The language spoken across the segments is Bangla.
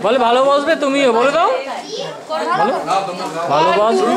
বলে ভালোবাসবে তুমিও বলে দাও ভালোবাসবে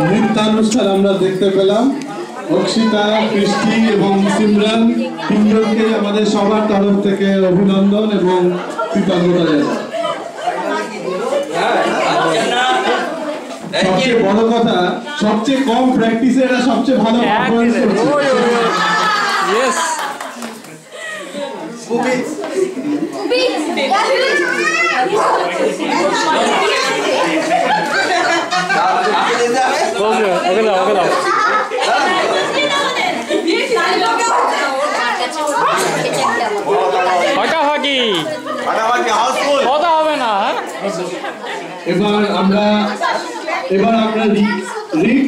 নৃত্যানুষ্ঠান আমরা দেখতে পেলাম। অক্ষিতা, কৃষ্টি এবং সিমরান তিনজনকে আমাদের সবার তরফ থেকে অভিনন্দন এবং কৃতজ্ঞতা জানাই। সবচেয়ে বড় কথা, সবচেয়ে কম প্র্যাকটিসে এরা সবচেয়ে ভালো পারফরম্যান্স করছে। এবার আমরা রিক